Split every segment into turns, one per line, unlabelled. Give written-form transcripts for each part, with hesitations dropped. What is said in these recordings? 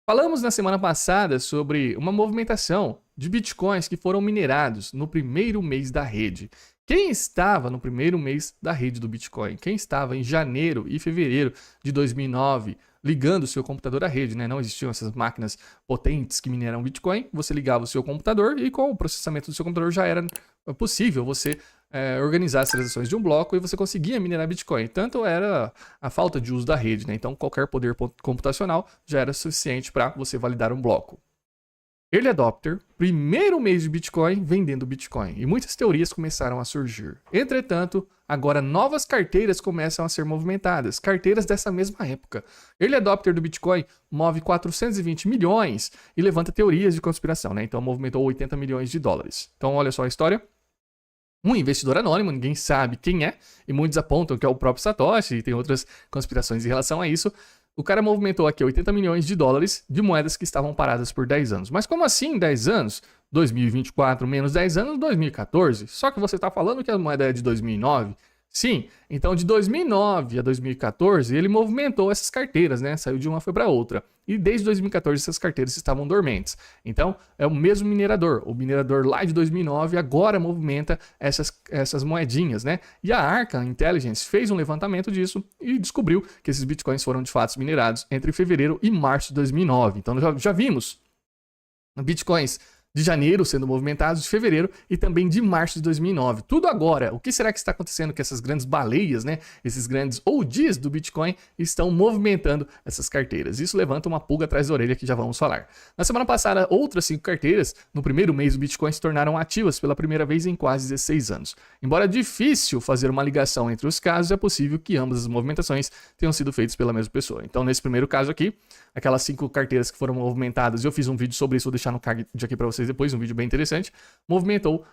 Falamos na semana passada sobre uma movimentação de bitcoins que foram minerados no primeiro mês da rede. Quem estava no primeiro mês da rede do Bitcoin? Quem estava em janeiro e fevereiro de 2009 ligando o seu computador à rede, né? Não existiam essas máquinas potentes que mineram Bitcoin. Você ligava o seu computador e com o processamento do seu computador já era possível você organizar as transações de um bloco e você conseguia minerar Bitcoin. Tanto era a falta de uso da rede, né? Então qualquer poder computacional já era suficiente para você validar um bloco. Early Adopter, primeiro mês de Bitcoin vendendo Bitcoin, e muitas teorias começaram a surgir. Entretanto, agora novas carteiras começam a ser movimentadas, carteiras dessa mesma época. Early Adopter do Bitcoin move 420 milhões e levanta teorias de conspiração, né? Então movimentou 80 milhões de dólares. Então olha só a história. Um investidor anônimo, ninguém sabe quem é, e muitos apontam que é o próprio Satoshi, e tem outras conspirações em relação a isso. O cara movimentou aqui 80 milhões de dólares de moedas que estavam paradas por 10 anos. Mas como assim 10 anos? 2024 menos 10 anos, 2014. Só que você está falando que a moeda é de 2009? Sim, então de 2009 a 2014 ele movimentou essas carteiras, né? Saiu de uma foi para outra. E desde 2014 essas carteiras estavam dormentes. Então é o mesmo minerador. O minerador lá de 2009 agora movimenta essas moedinhas, né? E a Arca Intelligence fez um levantamento disso e descobriu que esses bitcoins foram de fato minerados entre fevereiro e março de 2009. Então já vimos bitcoins de janeiro sendo movimentados, de fevereiro e também de março de 2009. Tudo agora. O que será que está acontecendo que essas grandes baleias, né, esses grandes OGs do Bitcoin estão movimentando essas carteiras? Isso levanta uma pulga atrás da orelha que já vamos falar. Na semana passada, outras 5 carteiras no primeiro mês do Bitcoin se tornaram ativas pela primeira vez em quase 16 anos. Embora difícil fazer uma ligação entre os casos, é possível que ambas as movimentações tenham sido feitas pela mesma pessoa. Então, nesse primeiro caso aqui, aquelas 5 carteiras que foram movimentadas, eu fiz um vídeo sobre isso, vou deixar no card aqui para vocês depois, um vídeo bem interessante, movimentou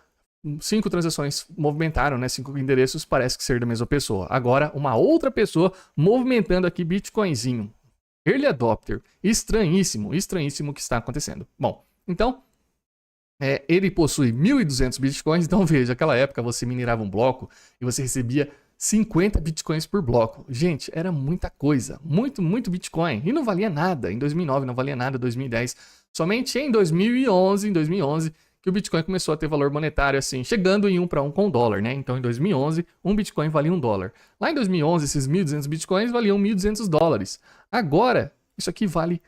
5 transações, movimentaram, né, 5 endereços, parece que ser da mesma pessoa. Agora, uma outra pessoa movimentando aqui Bitcoinzinho. Early Adopter. Estranhíssimo o que está acontecendo. Bom, então, ele possui 1.200 Bitcoins, então veja, naquela época você minerava um bloco e você recebia 50 Bitcoins por bloco. Gente, era muita coisa, muito Bitcoin. E não valia nada. Em 2009 não valia nada, 2010. Somente em 2011, que o Bitcoin começou a ter valor monetário assim, chegando em 1 para 1 com o dólar, né? Então em 2011, um Bitcoin valia $1. Lá em 2011, esses 1.200 Bitcoins valiam $1.200. Agora, isso aqui vale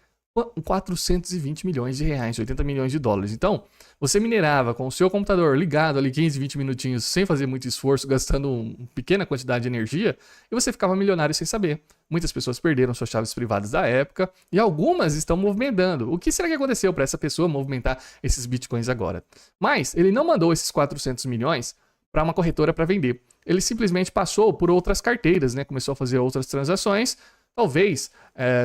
420 milhões de reais, 80 milhões de dólares. Então, você minerava com o seu computador ligado ali 15, 20 minutinhos sem fazer muito esforço, gastando uma pequena quantidade de energia, e você ficava milionário sem saber. Muitas pessoas perderam suas chaves privadas da época e algumas estão movimentando. O que será que aconteceu para essa pessoa movimentar esses bitcoins agora? Mas ele não mandou esses 400 milhões para uma corretora para vender. Ele simplesmente passou por outras carteiras, né? Começou a fazer outras transações. Talvez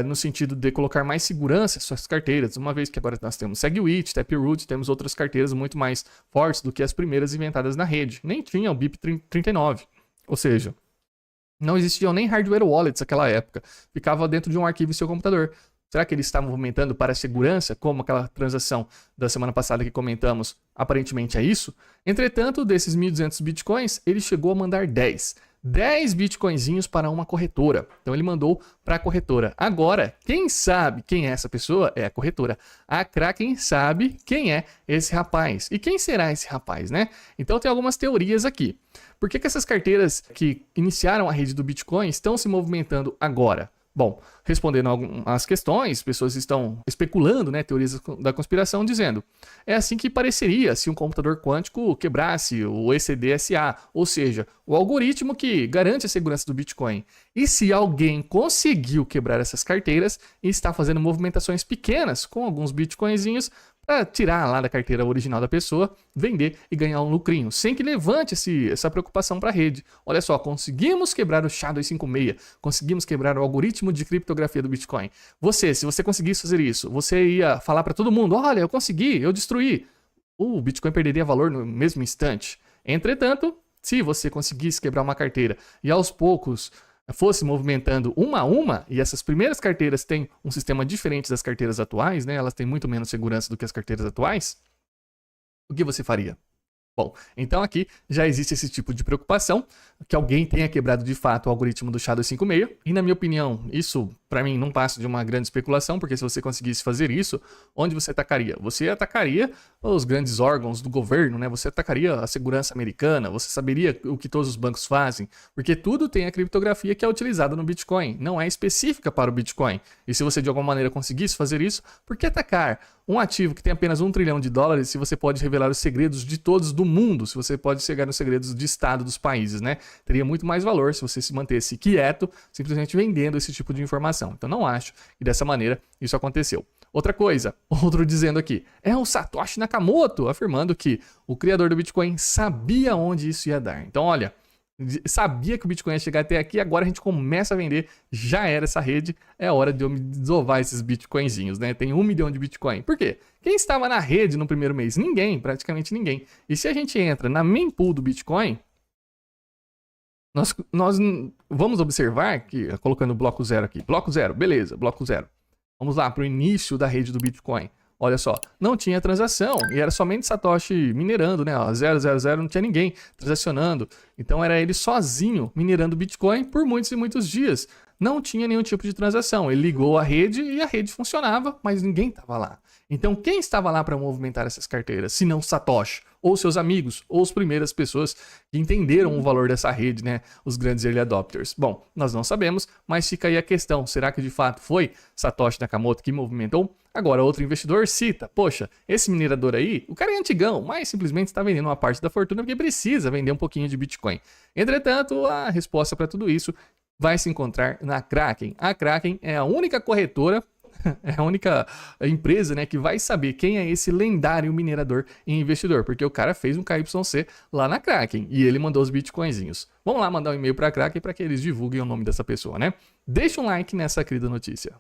no sentido de colocar mais segurança em suas carteiras, uma vez que agora nós temos SegWit, Taproot, temos outras carteiras muito mais fortes do que as primeiras inventadas na rede. Nem tinha o BIP39, ou seja, não existiam nem hardware wallets naquela época, ficava dentro de um arquivo em seu computador. Será que ele está movimentando para a segurança, como aquela transação da semana passada que comentamos? Aparentemente é isso. Entretanto, desses 1.200 bitcoins, ele chegou a mandar 10 bitcoinzinhos para uma corretora. Então ele mandou para a corretora. Agora, quem sabe quem é essa pessoa? É a corretora. A Kraken sabe quem é esse rapaz. E quem será esse rapaz, né? Então tem algumas teorias aqui. Por que essas carteiras que iniciaram a rede do Bitcoin estão se movimentando agora? Bom, respondendo algumas questões, pessoas estão especulando, né, teorias da conspiração, dizendo: é assim que pareceria se um computador quântico quebrasse o ECDSA, ou seja, o algoritmo que garante a segurança do Bitcoin. E se alguém conseguiu quebrar essas carteiras e está fazendo movimentações pequenas com alguns bitcoinzinhos para tirar lá da carteira original da pessoa, vender e ganhar um lucrinho, sem que levante essa preocupação para a rede. Olha só, conseguimos quebrar o SHA-256, conseguimos quebrar o algoritmo de criptografia do Bitcoin. Se você conseguisse fazer isso, você ia falar para todo mundo: olha, eu consegui, eu destruí. O Bitcoin perderia valor no mesmo instante. Entretanto, se você conseguisse quebrar uma carteira e aos poucos fosse movimentando uma a uma, e essas primeiras carteiras têm um sistema diferente das carteiras atuais, né? Elas têm muito menos segurança do que as carteiras atuais, o que você faria? Bom, então aqui já existe esse tipo de preocupação, que alguém tenha quebrado de fato o algoritmo do SHA-256, e na minha opinião, isso para mim, não passa de uma grande especulação, porque se você conseguisse fazer isso, onde você atacaria? Você atacaria os grandes órgãos do governo, né? Você atacaria a segurança americana, você saberia o que todos os bancos fazem, porque tudo tem a criptografia que é utilizada no Bitcoin, não é específica para o Bitcoin. E se você de alguma maneira conseguisse fazer isso, por que atacar um ativo que tem apenas $1 trilhão se você pode revelar os segredos de todos do mundo, se você pode chegar nos segredos de estado dos países, né? Teria muito mais valor se você se mantesse quieto, simplesmente vendendo esse tipo de informação. Então não acho que dessa maneira isso aconteceu. Outra coisa, outro dizendo aqui, é o Satoshi Nakamoto, afirmando que o criador do Bitcoin sabia onde isso ia dar. Então olha, sabia que o Bitcoin ia chegar até aqui, agora a gente começa a vender, já era essa rede, é hora de eu me desovar esses Bitcoinzinhos, né? Tem 1 milhão de Bitcoin. Por quê? Quem estava na rede no primeiro mês? Ninguém, praticamente ninguém. E se a gente entra na mempool do Bitcoin, nós vamos observar que, colocando o bloco 0 aqui, bloco 0, beleza, bloco 0. Vamos lá para o início da rede do Bitcoin. Olha só, não tinha transação e era somente Satoshi minerando, né? 000, não tinha ninguém transacionando. Então era ele sozinho minerando Bitcoin por muitos e muitos dias. Não tinha nenhum tipo de transação. Ele ligou a rede e a rede funcionava, mas ninguém estava lá. Então quem estava lá para movimentar essas carteiras, se não Satoshi? Ou seus amigos, ou as primeiras pessoas que entenderam o valor dessa rede, né? Os grandes early adopters. Bom, nós não sabemos, mas fica aí a questão. Será que de fato foi Satoshi Nakamoto que movimentou? Agora, outro investidor cita, poxa, esse minerador aí, o cara é antigão, mas simplesmente está vendendo uma parte da fortuna porque precisa vender um pouquinho de Bitcoin. Entretanto, a resposta para tudo isso vai se encontrar na Kraken. A Kraken é a única corretora, é a única empresa, né, que vai saber quem é esse lendário minerador e investidor, porque o cara fez um KYC lá na Kraken e ele mandou os bitcoinzinhos. Vamos lá mandar um e-mail para a Kraken para que eles divulguem o nome dessa pessoa, né? Deixa um like nessa querida notícia.